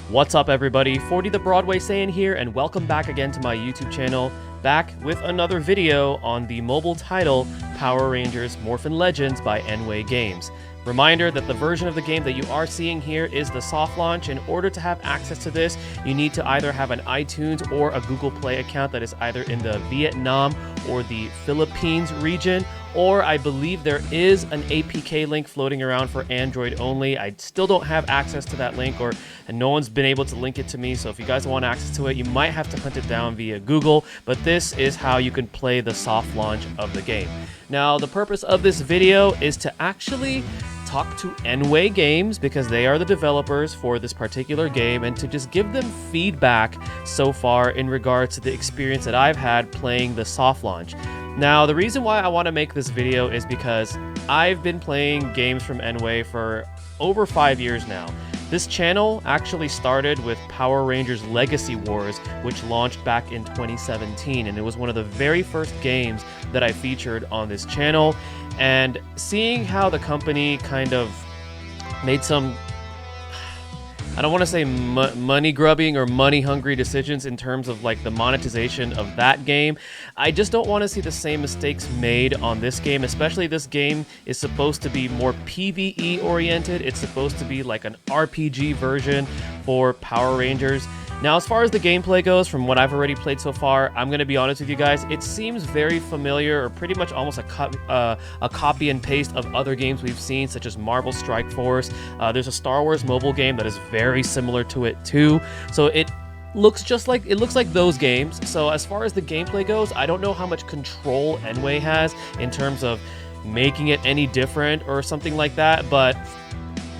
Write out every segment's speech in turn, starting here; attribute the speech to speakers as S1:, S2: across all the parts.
S1: What's up everybody, 40 the Broadway Saiyan here, and welcome back again to my YouTube channel, back with another video on the mobile title Power Rangers Morphin Legends by nWay Games. Reminder that the version of the game that you are seeing here is the soft launch. In order to have access to this, you need to either have an iTunes or a Google Play account that is either in the Vietnam or the Philippines region, or I believe there is an APK link floating around for Android only. I still don't have access to that link, and no one's been able to link it to me, so if you guys want access to it, you might have to hunt it down via Google, but this is how you can play the soft launch of the game. Now, the purpose of this video is to actually talk to nWay Games, because they are the developers for this particular game, and to just give them feedback so far in regards to the experience that I've had playing the soft launch. Now, the reason why I want to make this video is because I've been playing games from nWay for over 5 years now. This channel actually started with Power Rangers Legacy Wars, which launched back in 2017, and it was one of the very first games that I featured on this channel. And seeing how the company kind of made some, I don't want to say money grubbing or money hungry decisions in terms of like the monetization of that game, I just don't want to see the same mistakes made on this game. Especially this game is supposed to be more PvE oriented. It's supposed to be like an RPG version for Power Rangers. Now, as far as the gameplay goes, from what I've already played so far, I'm going to be honest with you guys, it seems very familiar, or pretty much almost a copy and paste of other games we've seen, such as Marvel Strike Force. There's a Star Wars mobile game that is very similar to it too. So it looks like those games. So as far as the gameplay goes, I don't know how much control nWay has in terms of making it any different or something like that, but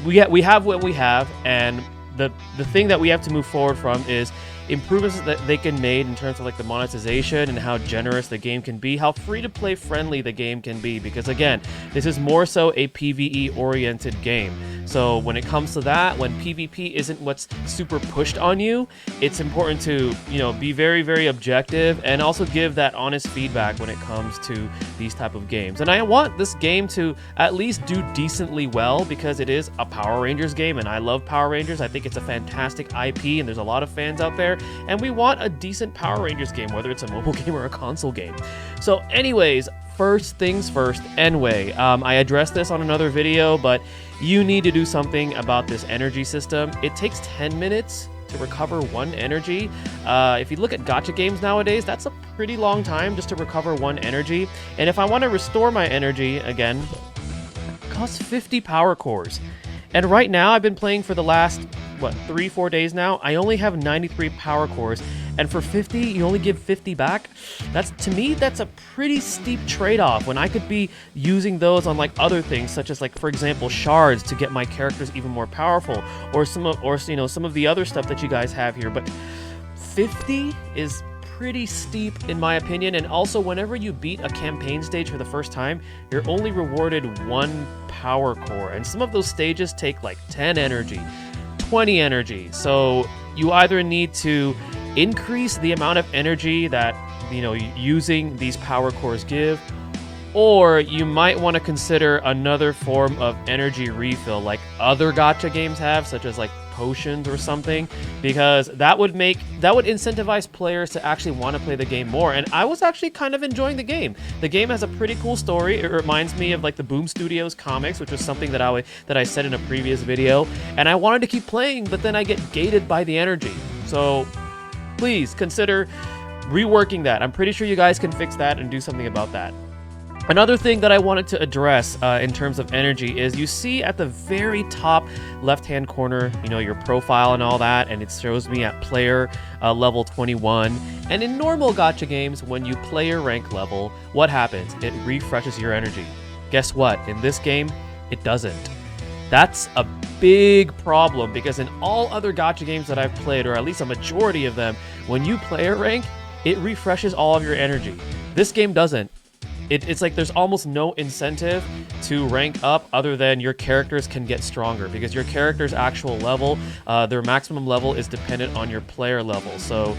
S1: we have what we have, and the thing that we have to move forward from is improvements that they can make in terms of like the monetization and how generous the game can be, how free-to-play friendly the game can be, because again, this is more so a PvE oriented game. So when it comes to that, when PvP isn't what's super pushed on you, it's important to, be very, very objective and also give that honest feedback when it comes to these type of games. And I want this game to at least do decently well, because it is a Power Rangers game, and I love Power Rangers. I think it's a fantastic IP, and there's a lot of fans out there, and we want a decent Power Rangers game, whether it's a mobile game or a console game. So anyways, first things first, nWay. I addressed this on another video, but you need to do something about this energy system. It takes 10 minutes to recover one energy. If you look at gacha games nowadays, that's a pretty long time just to recover one energy. And if I want to restore my energy again, it costs 50 power cores. And right now, I've been playing for the last, 3-4 days now. I only have 93 power cores, and for 50, you only give 50 back. To me, that's a pretty steep trade-off, when I could be using those on like other things, such as like, for example, shards to get my characters even more powerful, or some of the other stuff that you guys have here. But 50 is pretty steep in my opinion. And also, whenever you beat a campaign stage for the first time, you're only rewarded 1 power core, and some of those stages take like 10 energy, 20 energy. So you either need to increase the amount of energy that using these power cores give, or you might want to consider another form of energy refill like other gacha games have, such as like potions or something, because that would incentivize players to actually want to play the game more. And I was actually kind of enjoying the game. The game has a pretty cool story. It reminds me of like the Boom Studios comics, which was something that I said in a previous video, and I wanted to keep playing, but then I get gated by the energy. So please consider reworking that. I'm pretty sure you guys can fix that and do something about that. Another thing that I wanted to address in terms of energy is, you see at the very top left-hand corner, your profile and all that, and it shows me at player level 21. And in normal gacha games, when you player rank level, what happens? It refreshes your energy. Guess what? In this game, it doesn't. That's a big problem, because in all other gacha games that I've played, or at least a majority of them, when you player rank, it refreshes all of your energy. This game doesn't. It's like there's almost no incentive to rank up other than your characters can get stronger, because your character's actual level, their maximum level, is dependent on your player level. So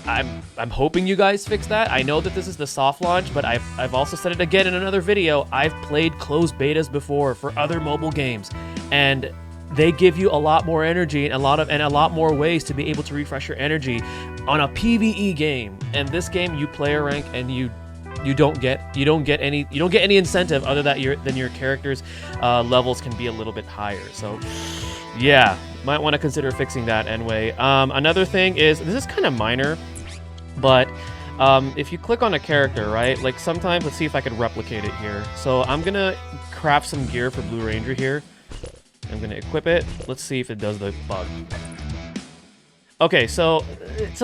S1: I'm hoping you guys fix that. I know that this is the soft launch, but I've also said it again in another video. I've played closed betas before for other mobile games, and they give you a lot more energy and a lot more ways to be able to refresh your energy on a PvE game. And this game, you play a rank and you don't get any incentive other than your character's levels can be a little bit higher. So yeah, might want to consider fixing that nWay. Another thing is, this is kind of minor, but if you click on a character, right, like sometimes, let's see if I can replicate it here. So I'm gonna craft some gear for Blue Ranger here. I'm gonna equip it. Let's see if it does the bug. Okay, so it's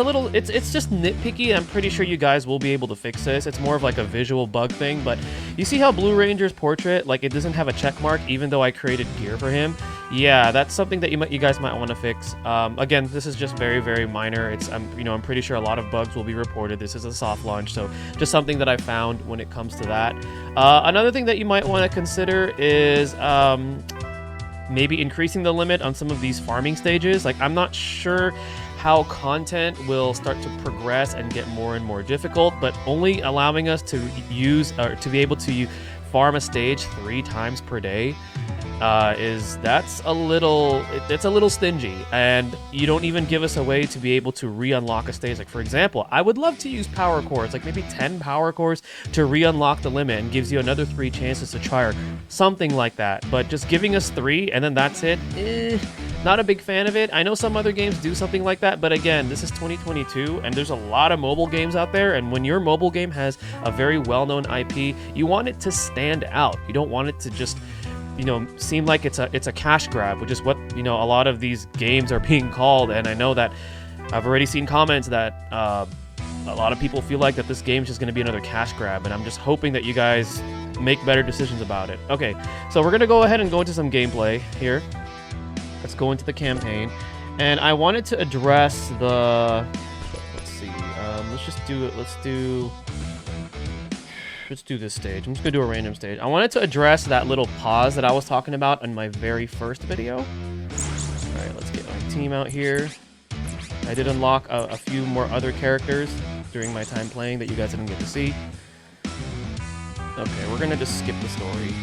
S1: just nitpicky. I'm pretty sure you guys will be able to fix this. It's more of like a visual bug thing, but you see how Blue Ranger's portrait, like, it doesn't have a check mark even though I created gear for him? Yeah, that's something that you guys might want to fix. Again, this is just very, very minor. I'm pretty sure a lot of bugs will be reported. This is a soft launch, so just something that I found when it comes to that. Another thing that you might want to consider is maybe increasing the limit on some of these farming stages. Like, I'm not sure how content will start to progress and get more and more difficult, but only allowing us to use or to be able to farm a stage 3 times per day it's a little stingy, and you don't even give us a way to be able to re-unlock a stage. Like, for example, I would love to use power cores, like maybe 10 power cores to re-unlock the limit and gives you another 3 chances to try or something like that. But just giving us 3 and then that's it, not a big fan of it. I know some other games do something like that, but again, this is 2022 and there's a lot of mobile games out there, and when your mobile game has a very well-known IP, you want it to stand out. You don't want it to just seem like it's a cash grab, which is what a lot of these games are being called. And I know that I've already seen comments that a lot of people feel like that this game is just going to be another cash grab, and I'm just hoping that you guys make better decisions about it. Okay, so we're going to go ahead and go into some gameplay here. Let's go into the campaign, and I wanted to address the, let's see, let's do this stage. I'm just gonna do a random stage. I wanted to address that little pause that I was talking about in my very first video. All right, let's get my team out here. I did unlock a few more other characters during my time playing that you guys didn't get to see. Okay, we're gonna just skip the story.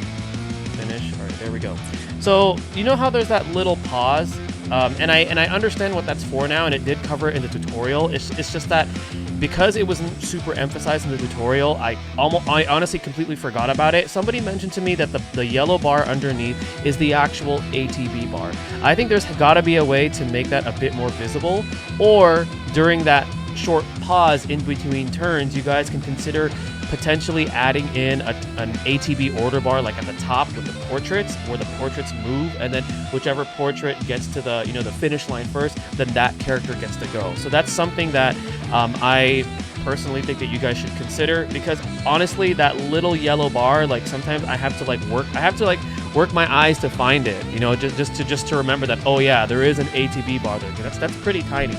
S1: Finish. All right, there we go. So you know how there's that little pause, and I understand what that's for now, and it did cover it in the tutorial. It's just that because it wasn't super emphasized in the tutorial, I honestly completely forgot about it. Somebody mentioned to me that the yellow bar underneath is the actual ATB bar. I think there's got to be a way to make that a bit more visible, or during that short pause in between turns, you guys can consider potentially adding in an ATB order bar, like at the top with the portraits, where the portraits move, and then whichever portrait gets to the the finish line first, then that character gets to go. So that's something that I personally think that you guys should consider, because honestly, that little yellow bar, like, sometimes I have to work my eyes to find it, just to remember that, oh yeah, there is an ATB bar there. That's pretty tiny.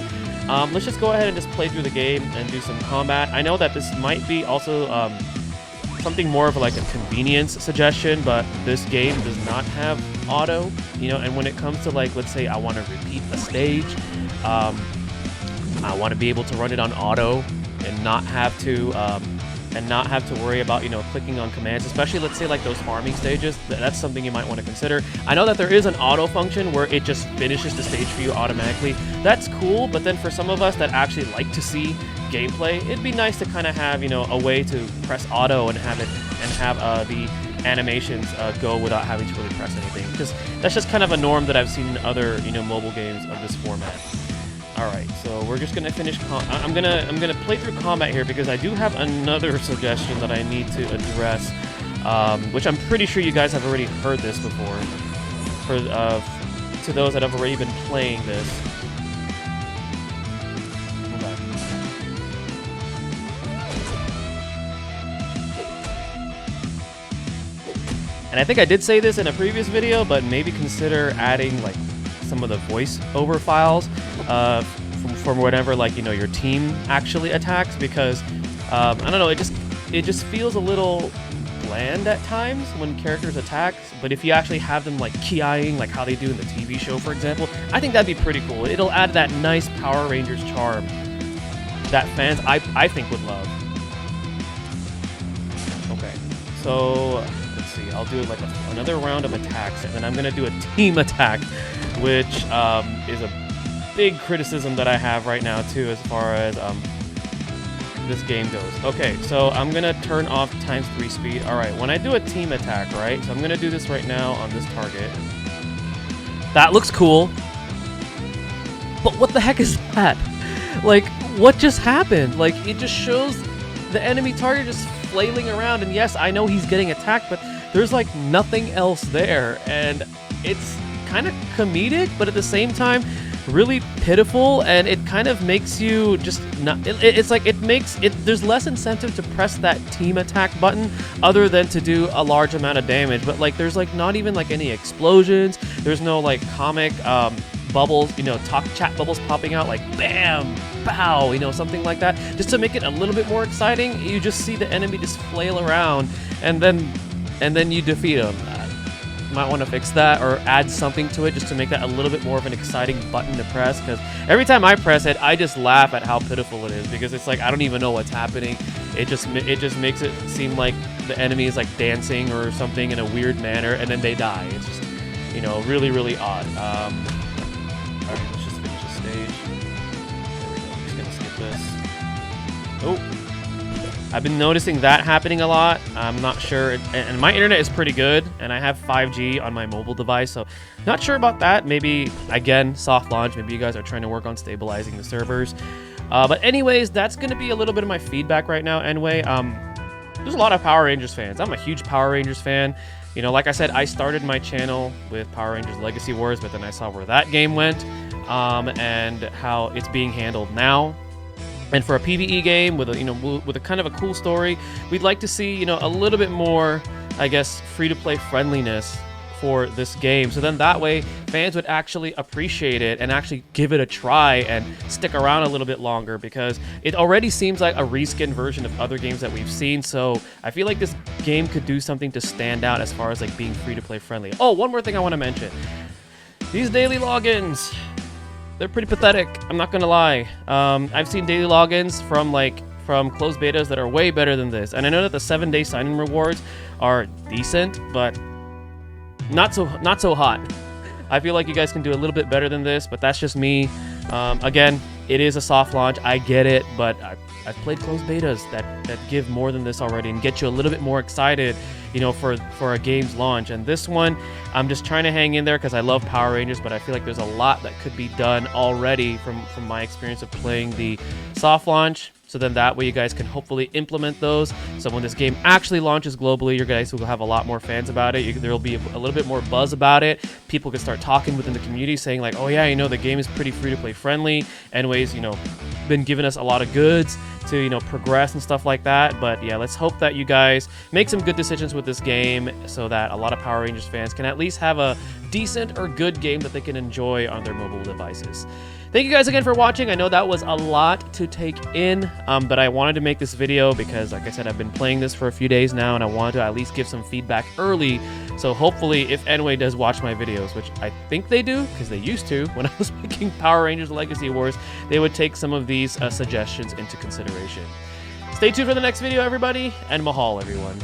S1: Let's just go ahead and just play through the game and do some combat. I know that this might be also something more of like a convenience suggestion, but this game does not have auto, and when it comes to, like, let's say I want to repeat a stage, I want to be able to run it on auto and not have to worry about clicking on commands, especially, let's say, like those farming stages. That's something you might want to consider. I know that there is an auto function where it just finishes the stage for you automatically. That's cool, but then for some of us that actually like to see gameplay, it'd be nice to kind of have a way to press auto and have the animations go without having to really press anything, because that's just kind of a norm that I've seen in other mobile games of this format. All right, so we're just gonna finish. I'm gonna play through combat here, because I do have another suggestion that I need to address, which I'm pretty sure you guys have already heard this before. To those that have already been playing this. Okay. And I think I did say this in a previous video, but maybe consider adding, like, some of the voice-over files from whatever, like, your team actually attacks, because I don't know, it just feels a little bland at times when characters attack. But if you actually have them, like, ki-ing, like how they do in the TV show, for example, I think that'd be pretty cool. It'll add that nice Power Rangers charm that fans I think would love. Okay, so let's see. I'll do like another round of attacks, and then I'm gonna do a team attack, which is a big criticism that I have right now too, as far as this game goes. Okay, so I'm gonna turn off ×3 speed. All right, when I do a team attack, right? So I'm gonna do this right now on this target. That looks cool, but what the heck is that? Like, what just happened? Like, it just shows the enemy target just flailing around, and yes, I know he's getting attacked, but there's like nothing else there, and it's kind of comedic, but at the same time really pitiful, and it kind of makes you just not, it's like it makes it, there's less incentive to press that team attack button other than to do a large amount of damage. But like there's like not even like any explosions, there's no like comic bubbles, you know, chat bubbles popping out like bam, pow, you know, something like that, just to make it a little bit more exciting. You just see the enemy just flail around, and then you defeat them. Might want to fix that or add something to it just to make that a little bit more of an exciting button to press, because every time I press it, I just laugh at how pitiful it is, because it's like I don't even know what's happening. It just makes it seem like the enemy is like dancing or something in a weird manner, and then they die. It's just, you know, really, really odd. Alright, let's just finish the stage. There we go. I'm just gonna skip this. Oh. I've been noticing that happening a lot. I'm not sure, and my internet is pretty good, and I have 5G on my mobile device, so not sure about that. Maybe, again, soft launch, maybe you guys are trying to work on stabilizing the servers. But anyways, that's going to be a little bit of my feedback right now anyway. There's a lot of Power Rangers fans. I'm a huge Power Rangers fan. You know, like I said, I started my channel with Power Rangers Legacy Wars, but then I saw where that game went, and how it's being handled now. And for a PvE game with a, you know, with a kind of a cool story, we'd like to see, you know, a little bit more, I guess, free-to-play friendliness for this game. So then that way, fans would actually appreciate it and actually give it a try and stick around a little bit longer, because it already seems like a reskin version of other games that we've seen. So I feel like this game could do something to stand out as far as like being free-to-play friendly. Oh, one more thing I want to mention. These daily logins, they're pretty pathetic, I'm not gonna lie. I've seen daily logins from closed betas that are way better than this, and I know that the 7-day sign-in rewards are decent, but not so hot. I feel like you guys can do a little bit better than this, but that's just me. Again, it is a soft launch, I get it, but I've played closed betas that give more than this already and get you a little bit more excited, you know, for a game's launch. And this one, I'm just trying to hang in there because I love Power Rangers, but I feel like there's a lot that could be done already from my experience of playing the soft launch. So then that way you guys can hopefully implement those. So when this game actually launches globally, you guys will have a lot more fans about it. There will be a little bit more buzz about it. People can start talking within the community saying like, oh yeah, you know, the game is pretty free-to-play friendly. Anyways, you know, been giving us a lot of goods to, you know, progress and stuff like that. But yeah, let's hope that you guys make some good decisions with this game so that a lot of Power Rangers fans can at least have a decent or good game that they can enjoy on their mobile devices. Thank you guys again for watching. I know that was a lot to take in, but I wanted to make this video because, like I said, I've been playing this for a few days now, and I wanted to at least give some feedback early. So hopefully, if nWay does watch my videos, which I think they do, because they used to, when I was making Power Rangers Legacy Wars, they would take some of these suggestions into consideration. Stay tuned for the next video, everybody, and mahal, everyone.